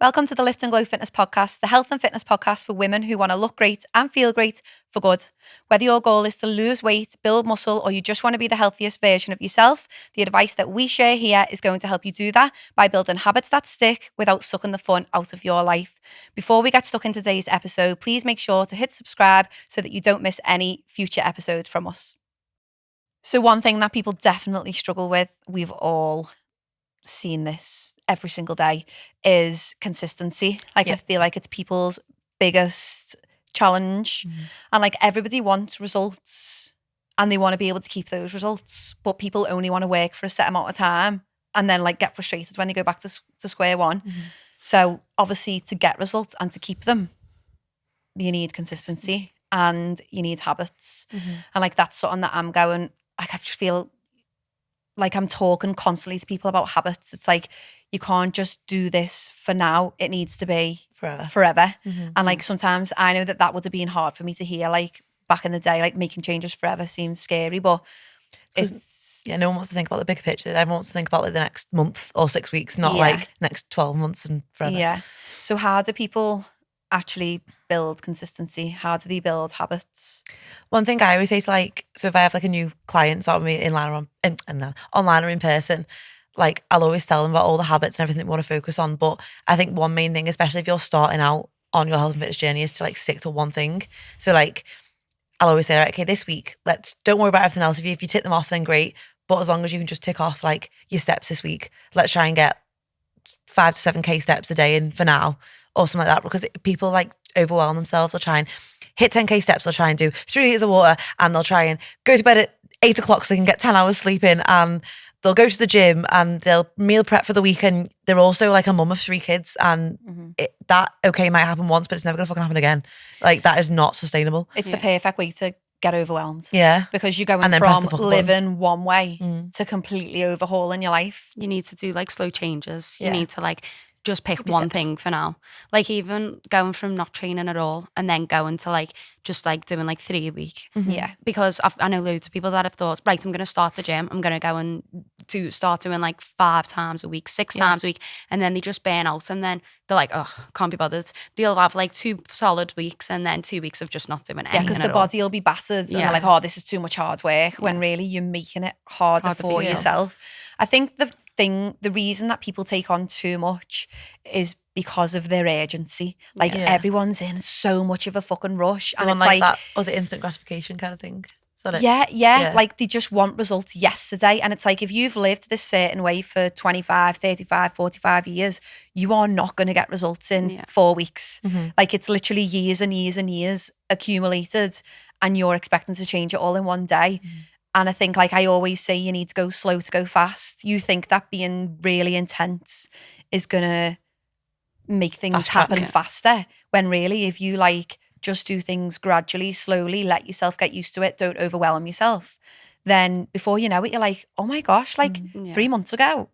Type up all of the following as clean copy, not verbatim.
Welcome to the Lift and Glow Fitness Podcast, the health and fitness podcast for women who want to look great and feel great for good. Whether your goal is to lose weight, build muscle, or you just want to be the healthiest version of yourself, the advice that we share here is going to help you do that by building habits that stick without sucking the fun out of your life. Before we get stuck in today's episode, please make sure to hit subscribe so that you don't miss any future episodes from us. So one thing that people definitely struggle with, we've all seen this every single day, is consistency. I feel like it's people's biggest challenge. And like everybody wants results and they want to be able to keep those results, but people only want to work for a set amount of time and then like get frustrated when they go back to square one. So obviously to get results and to keep them, you need consistency and you need habits. And like that's something that I'm going, like I just feel like I'm talking constantly to people about habits. It's like, you can't just do this for now. It needs to be forever. And like sometimes I know that would have been hard for me to hear, like back in the day, like making changes forever seems scary, but it's... Yeah, no one wants to think about the bigger picture. Everyone wants to think about like the next month or 6 weeks, not like next 12 months and forever. Yeah. So how do people actually build consistency? How do they build habits? One thing I always say is like, so if I have like a new client start with me online or in person, like I'll always tell them about all the habits and everything they want to focus on. But I think one main thing, especially if you're starting out on your health and fitness journey, is to like stick to one thing. So like I'll always say, right, okay, this week, don't worry about everything else. If you tick them off, then great. But as long as you can just tick off like your steps this week, let's try and get 5 to 7K steps a day in for now or something like that. Because people like overwhelm themselves. They'll try and hit 10K steps. They'll try and do 3 liters of water and they'll try and go to bed at 8 o'clock so they can get 10 hours sleep in, and they'll go to the gym and they'll meal prep for the week, and they're also like a mum of 3 kids, and that might happen once, but it's never gonna fucking happen again. Like that is not sustainable. It's the perfect way to get overwhelmed. Yeah. Because you're going from living one way to completely overhauling your life. You need to do like slow changes. You need to like just pick one thing for now. Like even going from not training at all and then going to like just like doing like 3 a week. Yeah. Because I know loads of people that have thought, right, I'm going to start the gym. I'm going to go and start doing like 5 times a week, 6 times a week. And then they just burn out and then they're like, oh, can't be bothered. They'll have like 2 solid weeks and then 2 weeks of just not doing anything. Yeah, because the body will be battered and they're like, oh, this is too much hard work, when really you're making it harder for yourself. I think the reason that people take on too much is because of their urgency. Like everyone's in so much of a fucking rush. And it's like that, was it instant gratification kind of thing? Yeah. Like they just want results yesterday. And it's like, if you've lived this certain way for 25, 35, 45 years, you are not going to get results in 4 weeks. Like it's literally years and years and years accumulated and you're expecting to change it all in one day. And I think, like I always say, you need to go slow to go fast. You think that being really intense is going to make things happen faster, when really if you like just do things gradually, slowly, let yourself get used to it, don't overwhelm yourself, then before you know it, you're like, oh my gosh, like 3 months ago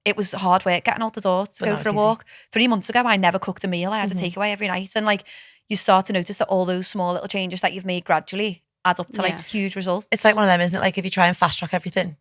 it was hard work getting out the door to go for a walk. 3 months ago I never cooked a meal. I had to take away every night. And like you start to notice that all those small little changes that you've made gradually add up to like huge results. It's like one of them, isn't it? Like if you try and fast track everything,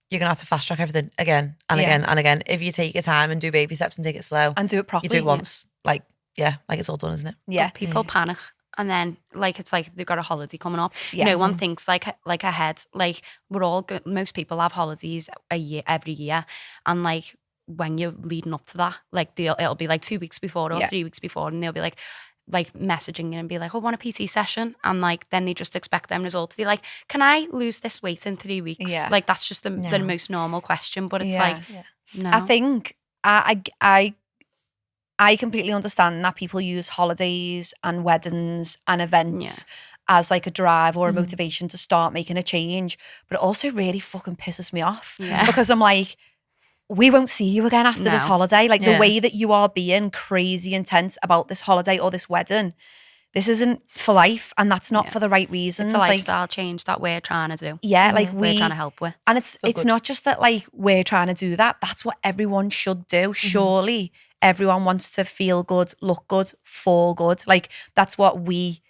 you're going to have to fast track everything again and again and again. If you take your time and do baby steps and take it slow. And do it properly. You do it once. Like it's all done, isn't it? Yeah. But people panic. And then like, it's like they've got a holiday coming up. No one thinks like ahead. Like we're all good. Most people have holidays every year. And like when you're leading up to that, like it'll be like 2 weeks before or 3 weeks before. And they'll be like messaging you and be like, oh, I want a PT session. And like, then they just expect them results. They're like, can I lose this weight in 3 weeks? Yeah. Like, that's just the most normal question. But it's no. I think I completely understand that people use holidays and weddings and events as like a drive or a motivation to start making a change. But it also really fucking pisses me off because I'm like, we won't see you again after this holiday. Like the way that you are being crazy intense about this holiday or this wedding, this isn't for life, and that's not for the right reasons. It's a lifestyle change that we're trying to do. Yeah, like we're trying to help with. And it's not just that like we're trying to do that. That's what everyone should do. Surely everyone wants to feel good, look good, fall good. Like that's what we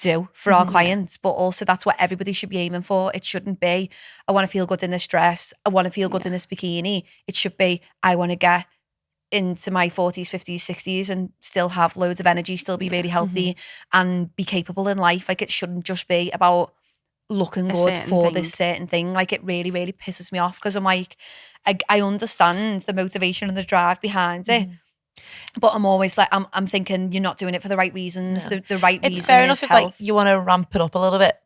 do for our clients, but also that's what everybody should be aiming for. It shouldn't be, I want to feel good in this dress, I want to feel good in this bikini. It should be, I want to get into my 40s, 50s, 60s and still have loads of energy, still be really healthy and be capable in life. Like, it shouldn't just be about looking good for this certain thing. Like, it really, really pisses me off because I'm like, I understand the motivation and the drive behind it. But I'm always like, I'm thinking you're not doing it for the right reasons. No. The right reason It's fair is enough if health. like you want to ramp it up a little bit.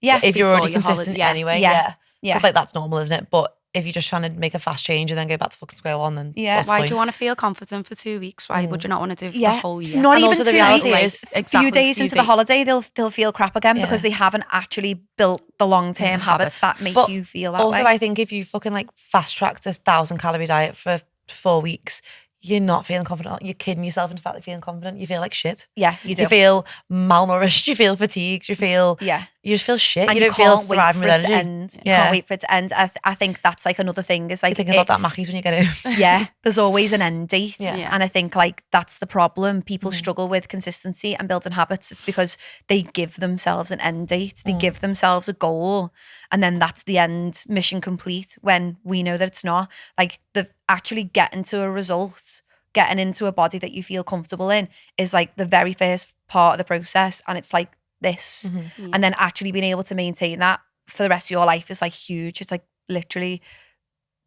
Yeah. If you're already Before your consistent holiday, anyway. Yeah. Because like that's normal, isn't it? But if you're just trying to make a fast change and then go back to fucking square one, then what's the Why point? do you want to feel confident for 2 weeks? Why would you not want to do it for the whole year? Not And even also the 2 reality weeks. is- A few days into the holiday, they'll feel crap again because Yeah. they haven't actually built the long-term habits that make But you feel that also, way. I think if you fucking like fast tracked a 1,000-calorie diet for 4 weeks, you're not feeling confident. You're kidding yourself into the fact that you're feeling confident. You feel like shit. Yeah, you do. You feel malnourished. You feel fatigued. You just feel shit. And you don't feel can't wait thriving for with it to energy. end. You Yeah. can't wait for it to end. I think that's like another thing is like You're thinking about that Mackies when you get home. yeah, there's always an end date. Yeah. And I think like that's the problem. People struggle with consistency and building habits. It's because they give themselves an end date. They give themselves a goal. And then that's the end, mission complete, when we know that it's not. Like, the actually getting to a result, getting into a body that you feel comfortable in is like the very first part of the process. And it's like this. And then actually being able to maintain that for the rest of your life is like huge. It's like literally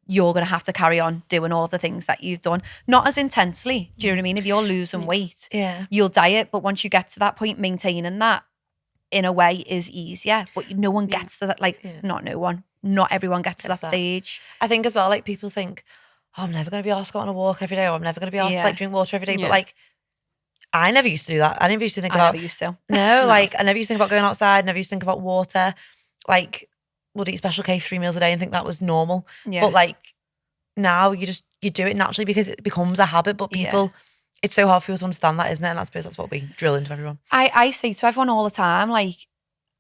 you're going to have to carry on doing all of the things that you've done. Not as intensely. Do you know what I mean? If you're losing weight, you'll diet. But once you get to that point, maintaining that in a way is easier. But no one gets to that. Like, not no one. Not everyone gets to that stage. I think as well, like people think, oh, I'm never going to be asked to go on a walk every day, or I'm never going to be asked to like drink water every day. But like, I never used to do that. I never used to think about. I never used to. No, like I never used to think about going outside. Never used to think about water. Like, would eat Special K 3 meals a day and think that was normal. Yeah. But like now, you do it naturally because it becomes a habit. But people, it's so hard for people to understand that, isn't it? And I suppose that's what we drill into everyone. I say to everyone all the time, like,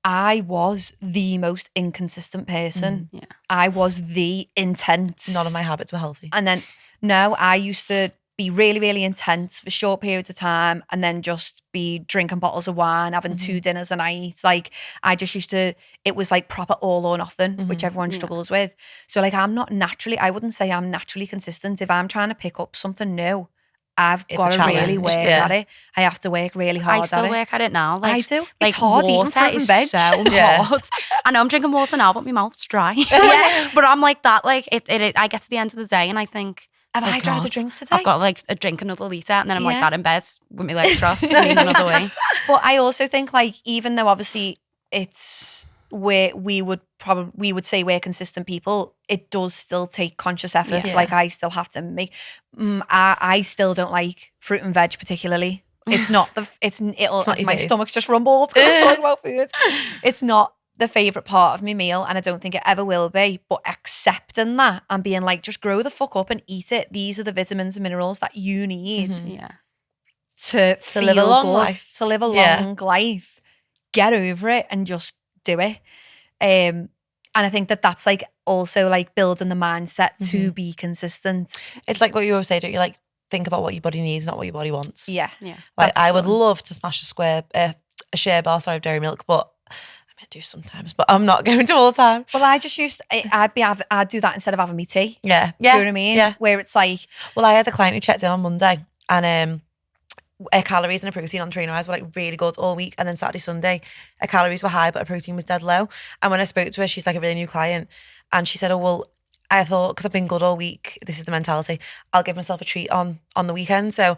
I was the most inconsistent person. Yeah. I was the intense. None of my habits were healthy. And then, no, I used to be really, really intense for short periods of time and then just be drinking bottles of wine, having 2 dinners a night. Like, I just used to, it was like proper all or nothing, which everyone struggles with. So like, I wouldn't say I'm naturally consistent. If I'm trying to pick up something new, I've got to really work at it. I have to work really hard at it. I still work at it now. Like, I do. Like, It's hard eating water fruit and is veg. so hard. I know I'm drinking water now, but my mouth's dry. Yeah. But I'm like that. Like, I get to the end of the day and I think, Have I tried to God, drink today? I've got like a drink another litre and then I'm like Yeah. that in bed with my legs crossed, leaning another way. But I also think like, even though obviously it's where we would say we're consistent people, it does still take conscious effort. Yeah. Like, I still have to make, I still don't like fruit and veg particularly. It's not my your fave. stomach's just rumbled talking about food. It's not the favourite part of my meal and I don't think it ever will be, but accepting that and being like, just grow the fuck up and eat it. These are the vitamins and minerals that you need Yeah. to feel live a long good, life. to live a long life. Get over it and just do it. And I think that that's like also like building the mindset to be consistent. It's like what you always say, don't you? Like, think about what your body needs, not what your body wants. Yeah. Yeah. Like, That's I would something. love to smash a share bar, of dairy milk, but I mean, I do sometimes, but I'm not going to all the time. Well, I just I'd do that instead of having me tea. Yeah. Do you know what I mean? Yeah. Where it's like, Well, I had a client who checked in on Monday and her calories and her protein on Trainer Eyes were like really good all week. And then Saturday, Sunday, her calories were high, but her protein was dead low. And when I spoke to her, she's like a really new client. And she said, oh, well, I thought, because I've been good all week, this is the mentality, I'll give myself a treat on the weekend. So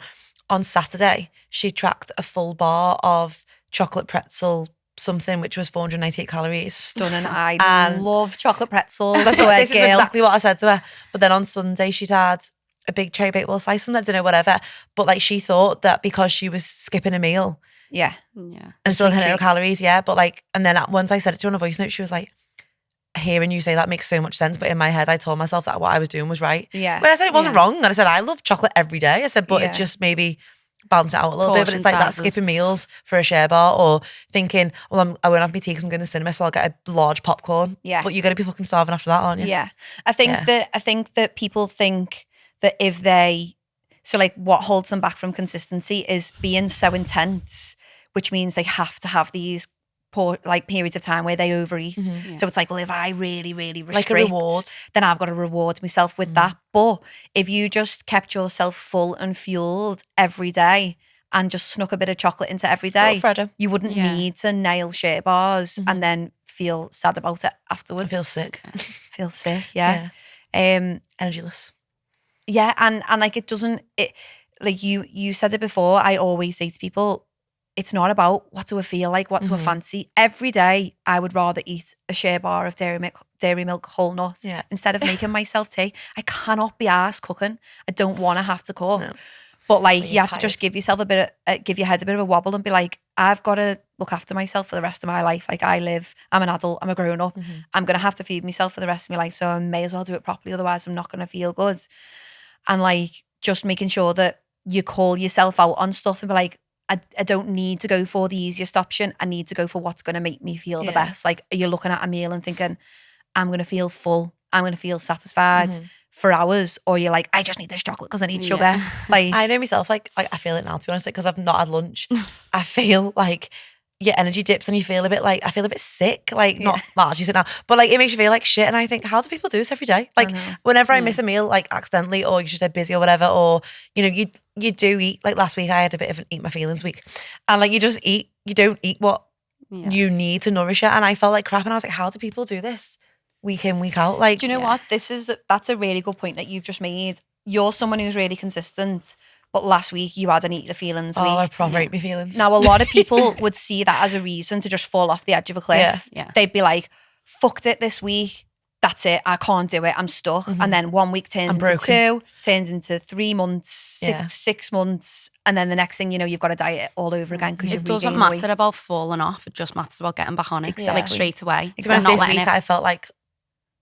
on Saturday, she tracked a full bar of chocolate pretzel something, which was 498 calories. stunning. I And love chocolate pretzels. This We're a is girl. exactly what I said to her. But then on Sunday, she'd had a big cherry bakewell slice and I don't know, whatever. But like, she thought that because she was skipping a meal Yeah. Yeah. and still sweet hitting her treat. calories, yeah. But like, and then once I said it to her on a voice note, she was like, hearing you say that makes so much sense. But in my head, I told myself that what I was doing was right. Yeah. When I said it wasn't wrong, and I said, I love chocolate every day. I said, but Yeah. it just maybe balanced it out a little bit. But it's Portion like that sizes. skipping meals for a share bar or thinking, well, I won't have my tea because I'm going to the cinema, so I'll get a large popcorn. Yeah. But you're going to be fucking starving after that, aren't you? Yeah. I think that people think that if they, so like what holds them back from consistency is being so intense, which means they have to have these periods of time where they overeat. So it's like, well, if I really, really restrict, Like a reward. then I've got to reward myself with that. But if you just kept yourself full and fueled every day and just snuck a bit of chocolate into every day, you wouldn't need to nail share bars and then feel sad about it afterwards. Feel sick. Feel sick, yeah. Energyless. Yeah, and like like you said it before, I always say to people, it's not about what do I feel like, what do I fancy. Every day I would rather eat a share bar of dairy milk whole nut instead of making myself tea. I cannot be arsed cooking. I don't want to have to cook. No. But like you have to just give yourself give your head a bit of a wobble and be like, I've got to look after myself for the rest of my life. Like I'm an adult, I'm a grown up. I'm going to have to feed myself for the rest of my life. So I may as well do it properly. Otherwise I'm not going to feel good. And like just making sure that you call yourself out on stuff and be like, I don't need to go for the easiest option. I need to go for what's going to make me feel the best. Like you're looking at a meal and thinking, I'm going to feel full. I'm going to feel satisfied for hours. Or you're like, I just need this chocolate because I need sugar. Like I know myself, like I feel it now, to be honest, because I've not had lunch. I feel like your energy dips and you feel a bit like, I feel a bit sick, like not actually sick now, but like it makes you feel like shit. And I think, how do people do this every day? Like whenever I miss a meal, like accidentally, or you're just busy or whatever, or you know, you do eat. Like last week I had a bit of an eat my feelings week, and like you just eat, you don't eat what you need to nourish it. And I felt like crap, and I was like, how do people do this week in, week out? Like, do you know what? That's a really good point that you've just made. You're someone who's really consistent. But last week you had an eat the feelings week. Oh, I proper ate my feelings. Now, a lot of people would see that as a reason to just fall off the edge of a cliff. Yeah. They'd be like, fucked it this week. That's it. I can't do it. I'm stuck. And then 1 week turns into 2, turns into 3 months, 6 months. And then the next thing you know, you've got to diet all over again because it doesn't matter about falling off. It just matters about getting back on it. Like straight away. Exactly. This week I felt like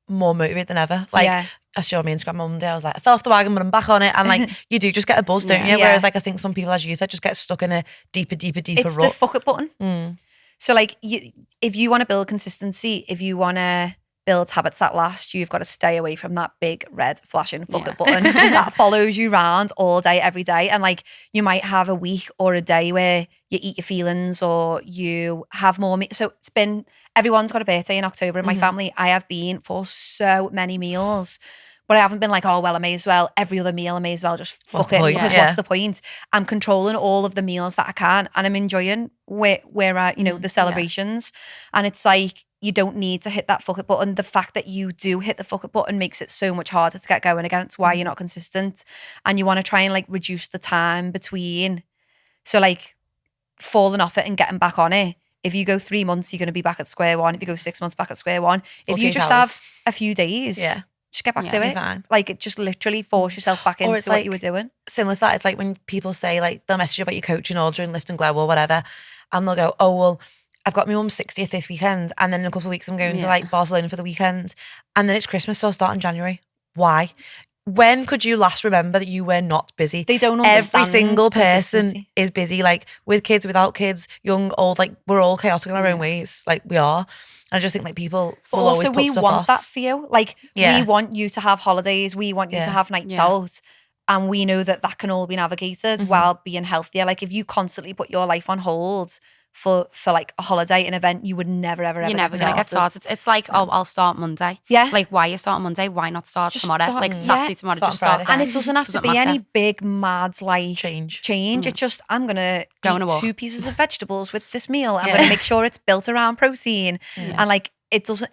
more motivated than ever. Like I showed me Instagram Monday, I was like, I fell off the wagon, but I'm back on it. And like, you do just get a buzz, don't you? Whereas like, I think some people as youth, just get stuck in a deeper it's rut. the fuck it button. So like, if you want to build consistency, if you want to build habits that last, you've got to stay away from that big red flashing fuck it button that follows you around all day, every day. And like, you might have a week or a day where you eat your feelings or you have more. So everyone's got a birthday in October in my family. I have been for so many meals, but I haven't been like, oh, well, I may as well, every other meal, I may as well just fuck it. Because what's the point? I'm controlling all of the meals that I can, and I'm enjoying where the celebrations. And it's like, you don't need to hit that fuck it button. The fact that you do hit the fuck it button makes it so much harder to get going again. It's why you're not consistent. And you want to try and like reduce the time between. So like falling off it and getting back on it. If you go 3 months, you're going to be back at square one. If you go 6 months, back at square one. If you just have a few days, just get back to it. Fine. Like it just literally force yourself back into what you were doing. Similar to that, it's like when people say like, they'll message you about your coaching or during Lift and Glow or whatever. And they'll go, oh, well, I've got my mum's 60th this weekend. And then in a couple of weeks, I'm going to like Barcelona for the weekend. And then it's Christmas, so I'll start in January. Why? When could you last remember that you were not busy? They don't understand. Every single person is busy, like with kids, without kids, young, old, like we're all chaotic in our own ways. Like we are. And I just think like people will always put stuff off. Also, we want that for you. Like we want you to have holidays. We want you to have nights out. And we know that that can all be navigated while being healthier. Like if you constantly put your life on hold for like a holiday, an event, you would never, ever, ever. You're never going to get started. It's like, oh, I'll start Monday. Yeah. Like, why you start Monday? Why not start tomorrow? Like, Saturday, tomorrow, just start. And it doesn't have to be any big, mad, like, change. It's just, I'm going to eat 2 pieces of vegetables with this meal. I'm going to make sure it's built around protein. And like,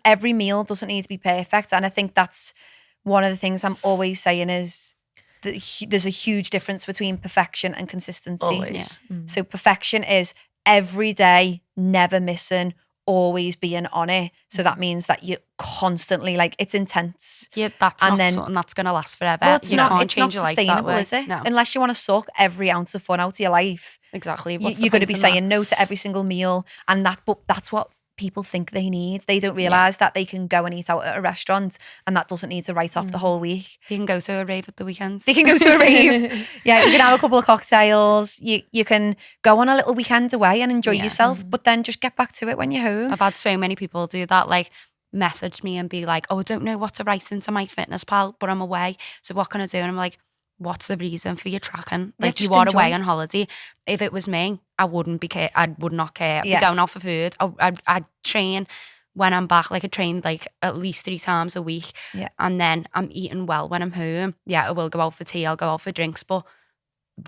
every meal doesn't need to be perfect. And I think that's one of the things I'm always saying is, there's a huge difference between perfection and consistency. So perfection is every day, never missing, always being on it. So that means that you constantly, like, it's intense. Yeah, that's not something that's going to last forever. Well, it's not sustainable, is it? No. Unless you want to suck every ounce of fun out of your life. Exactly. You're going to be saying no to every single meal. And that's what people think they need. They don't realise that they can go and eat out at a restaurant and that doesn't need to write off the whole week. You can go to a rave at the weekends. You can go to a rave. Yeah, you can have a couple of cocktails. You can go on a little weekend away and enjoy yourself, but then just get back to it when you're home. I've had so many people do that, like message me and be like, oh, I don't know what to write into my fitness pal, but I'm away. So what can I do? And I'm like, what's the reason for your tracking? Yeah, Like, you just are enjoy. away on holiday. If it was me, I would not care. I'd Yeah. be going out for food. I'd train when I'm back. Like, I train like at least 3 times a week. Yeah. And then I'm eating well when I'm home. Yeah, I will go out for tea. I'll go out for drinks. But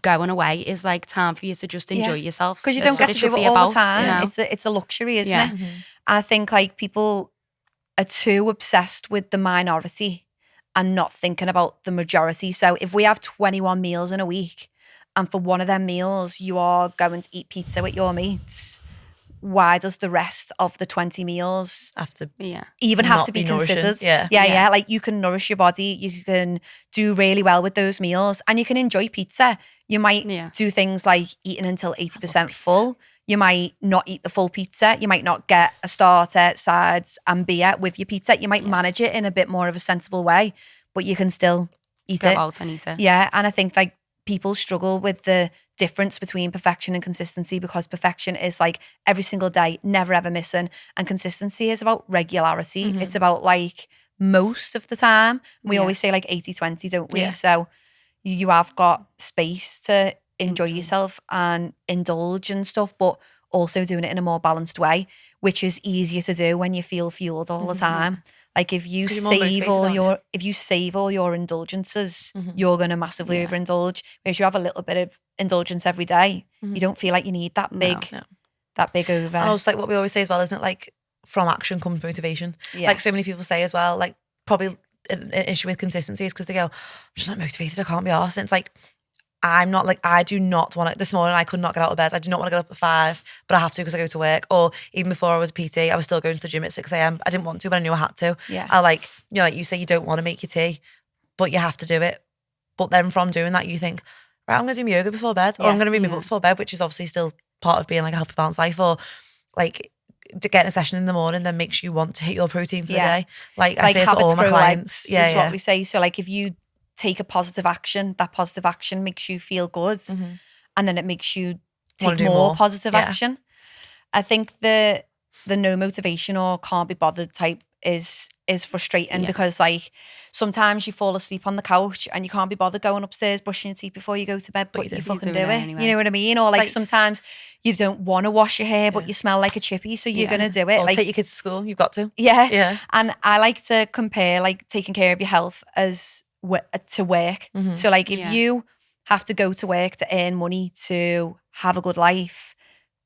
going away is like time for you to just enjoy yourself. Because you That's don't what get to do should it be all about, the time. you know? It's a luxury, isn't Yeah. it? I think like people are too obsessed with the minority and not thinking about the majority. So if we have 21 meals in a week and for one of them meals you are going to eat pizza with your mates, why does the rest of the 20 meals After even have not to be be nourishing. considered? Yeah. Yeah. Like, you can nourish your body, you can do really well with those meals, and you can enjoy pizza. You might do things like eating until 80% full. You might not eat the full pizza. You might not get a starter, sides, and beer with your pizza. You might manage it in a bit more of a sensible way, but you can still eat Go it. out and eat it. Yeah, and I think like people struggle with the difference between perfection and consistency, because perfection is like every single day, never ever missing, and consistency is about regularity. It's about like most of the time. We always say like 80-20, don't we? Yeah. So you have got space to enjoy yourself and indulge and stuff, but also doing it in a more balanced way, which is easier to do when you feel fueled all the time. Like if you 'Cause you're more save motivated, all aren't you? your indulgences, you're going to massively overindulge. Whereas you have a little bit of indulgence every day, you don't feel like you need that big, that big over. And also, like what we always say as well, isn't it? Like, from action comes motivation. Yeah. Like so many people say as well, like probably an issue with consistency is because they go, I'm just not motivated, I can't be arsed. And it's like, I'm not like, I do not want to, this morning I could not get out of bed. I do not want to get up at 5, but I have to because I go to work. Or even before I was a PT, I was still going to the gym at 6 a.m. I didn't want to, but I knew I had to. Yeah. I like, you know, like you say, you don't want to make your tea, but you have to do it. But then from doing that, you think, right, I'm going to do my yoga before bed, or I'm going to read my book before bed, which is obviously still part of being like a healthy, balanced life. Or like getting a session in the morning then makes you want to hit your protein for the day. Like I say to all my clients. Is what we say. So like if you take a positive action, that positive action makes you feel good, and then it makes you take more positive action. I think the no motivation or can't be bothered type is frustrating because like sometimes you fall asleep on the couch and you can't be bothered going upstairs brushing your teeth before you go to bed, but you fucking do it anyway. You know what I mean? Or like sometimes you don't want to wash your hair but you smell like a chippy, so you're gonna do it. Or like take your kids to school, you've got to. Yeah. And I like to compare like taking care of your health as to work. So like if you have to go to work to earn money to have a good life,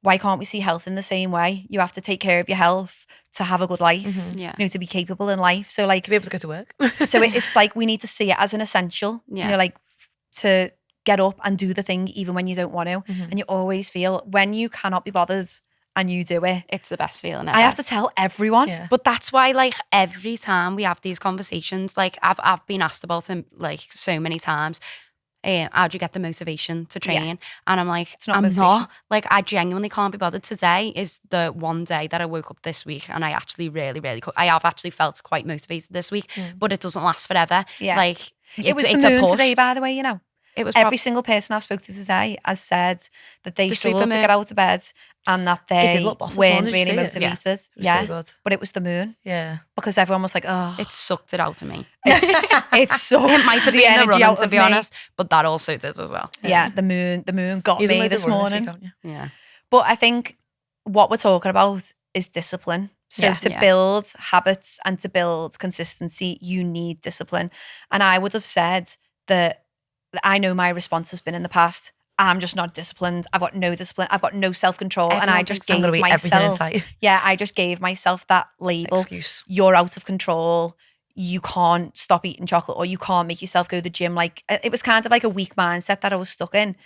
why can't we see health in the same way? You have to take care of your health to have a good life, you know, to be capable in life. So like to be able to go to work. So it's like we need to see it as an essential, you know, like to get up and do the thing even when you don't want to. And you always feel when you cannot be bothered and you do it, it's the best feeling ever. I have to tell everyone. But that's why like every time we have these conversations, like I've been asked about them like so many times, how do you get the motivation to train? And I'm like, I'm not. Like, I genuinely can't be bothered. Today is the one day that I woke up this week and I actually really, I have actually felt quite motivated this week, but it doesn't last forever. Like, it was the moon today, by the way, you know. It was every single person I've spoken to today has said that they struggled to get out of bed and that they weren't really motivated. So good. But it was the moon. Yeah. Because everyone was like, oh. It sucked it out of me. It sucked it might have been the running, to be me. honest, but that also did as well. Yeah, the moon got me this morning. Yeah. But I think what we're talking about is discipline. So to build habits and to build consistency, you need discipline. And I would have said that I know my response has been in the past, I'm just not disciplined. I've got no discipline. I've got no self-control. And I just gave myself, I just gave myself that label. Excuse. You're out of control. You can't stop eating chocolate, or you can't make yourself go to the gym. Like, it was kind of like a weak mindset that I was stuck in.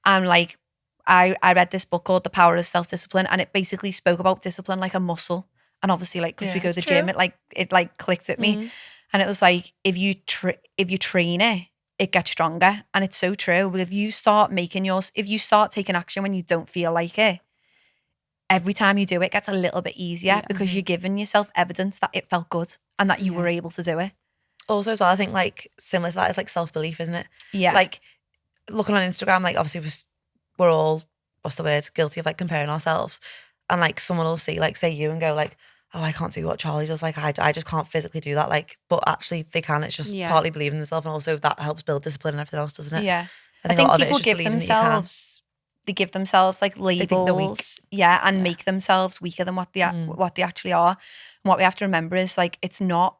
And like, I read this book called The Power of Self-Discipline, and it basically spoke about discipline like a muscle. And obviously, like, because we go to the gym, it clicked with me. And it was like, if you train it gets stronger. And it's so true. If you start taking action when you don't feel like it, every time you do it, it gets a little bit easier because you're giving yourself evidence that it felt good and that you were able to do it. Also as well, I think like similar to that is like self-belief, isn't it? Yeah. Like looking on Instagram, like obviously we're all, what's the word, guilty of like comparing ourselves. And like someone will see, like say you and go like, oh, I can't do what Charlie does. Like, I just can't physically do that. Like, but actually they can. It's just partly believing in themselves, and also that helps build discipline and everything else, doesn't it? Yeah. I think a lot of it is people just give believing that you can. themselves, they give themselves like labels, and make themselves weaker than what they actually are. And what we have to remember is like, it's not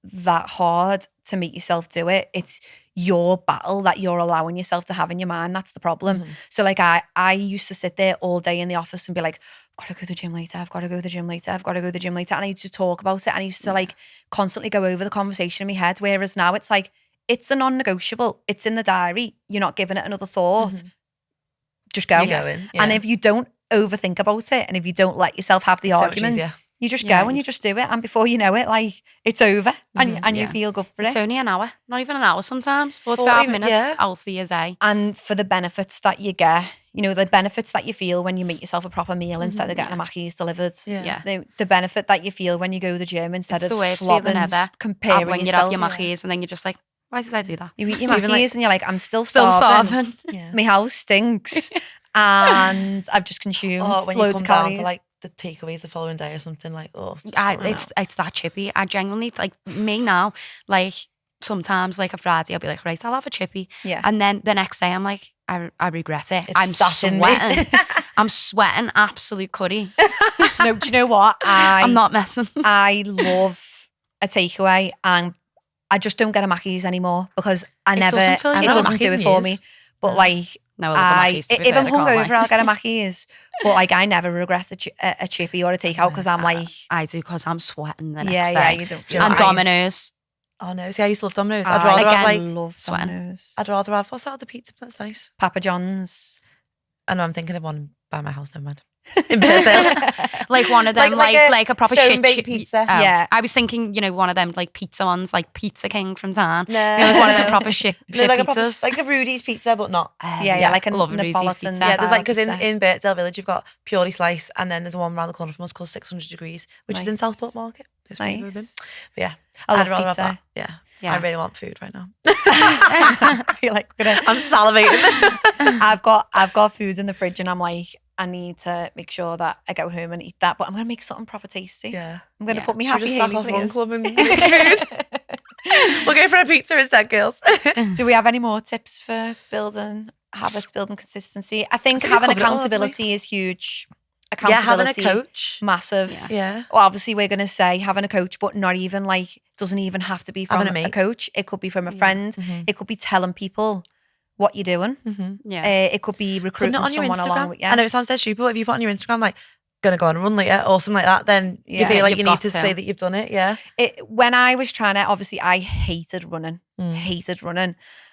that hard to make yourself do it. It's your battle that you're allowing yourself to have in your mind. That's the problem. So like I used to sit there all day in the office and be like, I've got to go to the gym later. I've got to go to the gym later. I've got to go to the gym later. And I used to talk about it. And I used to like constantly go over the conversation in my head. Whereas now it's like, it's a non-negotiable. It's in the diary. You're not giving it another thought. Just go. And if you don't overthink about it, and if you don't let yourself have the argument, you just go and you just do it. And before you know it, like, it's over and you feel good for it. It's only an hour, not even an hour sometimes. 45 minutes, I'll see a day. And for the benefits that you get, you know, the benefits that you feel when you make yourself a proper meal instead of getting a Mackey's delivered. The benefit that you feel when you go to the gym instead of slobbing, comparing when yourself. When you have your Mackey's and then you're just like, why did I do that? You eat your Mackey's and you're like, I'm still starving. My house stinks. And I've just consumed loads of calories. Down to like the takeaways the following day or something, like, it's that chippy. I genuinely, like, me now, like, sometimes like a Friday I'll be like, right, I'll have a chippy, and then the next day I'm like, I regret it. I'm sweating. I'm sweating absolute curry. No, do you know what? I'm not messing. I love a takeaway, and I just don't get a Mackey's anymore because it doesn't do it for me. But like, no, if I'm hungover, I'll get a Mackey's. But like, I never regret a chippy or a takeout because I'm like, I do, because I'm sweating the next day. Yeah, you don't. And Domino's. Oh no, see, I used to love Domino's. I'd rather have Domino's. I'd rather have, what's that other pizza that's nice? Papa John's. I know, I'm thinking of one by my house, never mind. In Birdsdale. Like one of them, like a proper shit pizza. Yeah. I was thinking, you know, one of them like pizza ones, like Pizza King from town. No. You know, like one of them proper shit like pizzas. Like a Rudy's pizza, but not. Like a Napolitan pizza. Yeah, there's like, because in Birdsdale Village, you've got Purely Slice, and then there's one around the corner from us called 600 Degrees, which is in Southport Market. Nice. But yeah, I'd rather have that. Yeah. I really want food right now. I feel like I'm salivating. I've got food in the fridge, and I'm like, I need to make sure that I go home and eat that. But I'm gonna make something proper tasty. Yeah, I'm gonna put me happy just Hayley off Run Club and make food. We'll go for a pizza instead, girls. Do we have any more tips for building habits, building consistency? I think having accountability is huge. Accountability, having a coach, massive. Yeah. Well, obviously we're gonna say having a coach, but not even like, doesn't even have to be from a coach. It could be from a friend. It could be telling people what you're doing. It could be recruiting someone along with you. I know it sounds dead stupid, but if you put on your Instagram like, gonna go on a run later or something like that, then you feel like you need to say that you've done it. Yeah. When I was trying to, obviously I hated running.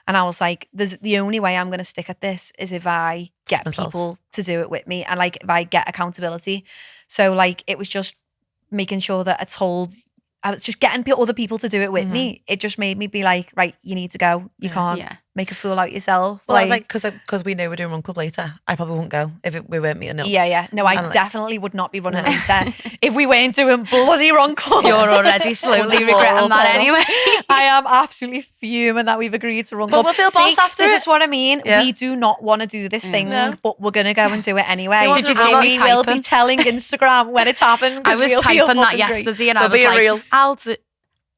And I was like, the only way I'm going to stick at this is if I get people to do it with me, and like if I get accountability. So like, it was just making sure that I was just getting other people to do it with me. It just made me be like, right, you need to go. You can't make a fool out yourself. Well, I was like, because we know we're doing Run Club later, I probably wouldn't go if we weren't meeting up. Yeah. No, I definitely would not be running later if we weren't doing bloody Run Club. You're already slowly regretting that anyway. I am absolutely fuming that we've agreed to Run Club. But we'll feel boss after This is what I mean. Yeah. We do not want to do this thing, but we're going to go and do it anyway. Did you see we will be telling Instagram when it's happened. I was typing that yesterday and I was like, I'll do...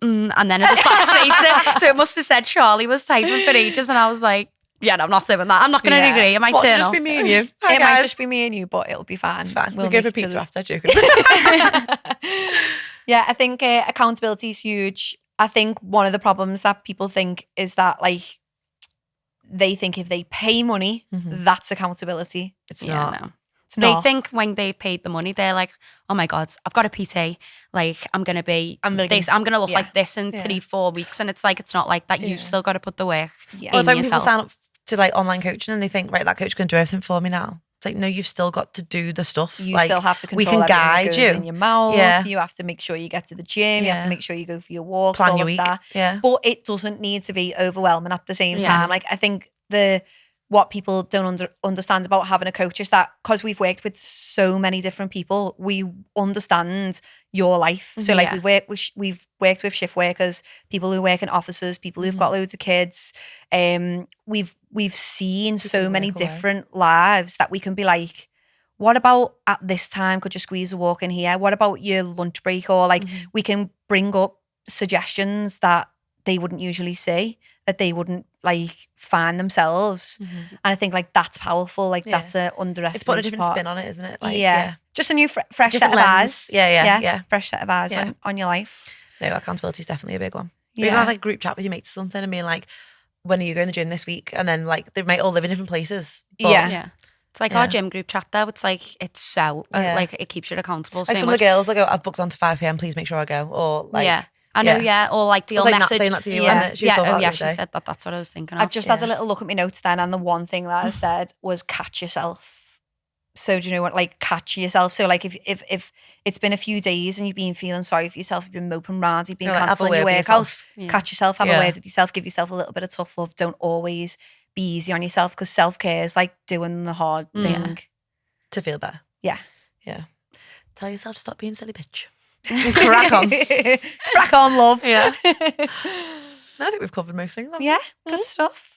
and then it just like traced it. So it must have said Charlie was typing for ages, and I was like, yeah, no, I'm not doing that. I'm not going to agree. It might turn just be me and you. It might just be me and you, but it'll be fine. It's fine. We'll go for pizza after, joking. Yeah, I think accountability is huge. I think one of the problems that people think is that like, they think if they pay money, that's accountability. It's not. No. They think when they paid the money, they're like, oh my God, I've got a PT. Like, I'm going to be this. I'm going to look like this in 3-4 weeks. And it's like, it's not like that. You've still got to put the work in it's like when yourself. people sign up to like online coaching and they think, right, that coach can do everything for me now. It's like, no, you've still got to do the stuff. You like, still have to control we can guide that you goes in your mouth. Yeah. You have to make sure you get to the gym. You have to make sure you go for your walks, plan all your of week. that. Yeah. But it doesn't need to be overwhelming at the same time. Like, I think what people don't understand about having a coach is that because we've worked with so many different people, we understand your life. So like we've worked with shift workers, people who work in offices, people who've got loads of kids. We've seen so many different lives that we can be like, what about at this time, could you squeeze a walk in here? What about your lunch break? Or like we can bring up suggestions that they wouldn't usually see, that they wouldn't like find themselves. And I think like that's powerful. Like that's a underestimated It's putting a different part. spin on it, isn't it? Like, Just a new fresh set Different of lens. eyes. Yeah. Fresh set of eyes on your life. No, accountability is definitely a big one. You can have like a group chat with your mates or something and being like, when are you going to the gym this week? And then like they might all live in different places. But It's like our gym group chat though. It's like, it's so, like it keeps you accountable so like some much. of the girls will go, I've booked on to 5 p.m, please make sure I go. Or like, I know, or like the It was old like Nat message. saying that to you, wasn't it? She was talking about it the other she day. said that. That's what I was thinking of. I've just had a little look at my notes then, and the one thing that I said was catch yourself. So do you know what, like catch yourself? So like if it's been a few days and you've been feeling sorry for yourself, you've been moping around, you've been cancelling your workouts, catch yourself, have a word with yourself, give yourself a little bit of tough love. Don't always be easy on yourself, because self-care is like doing the hard thing. To feel better. Yeah. Tell yourself to stop being a silly bitch. Crack on. Crack on, love. Yeah. No, I think we've covered most things. Yeah, good stuff.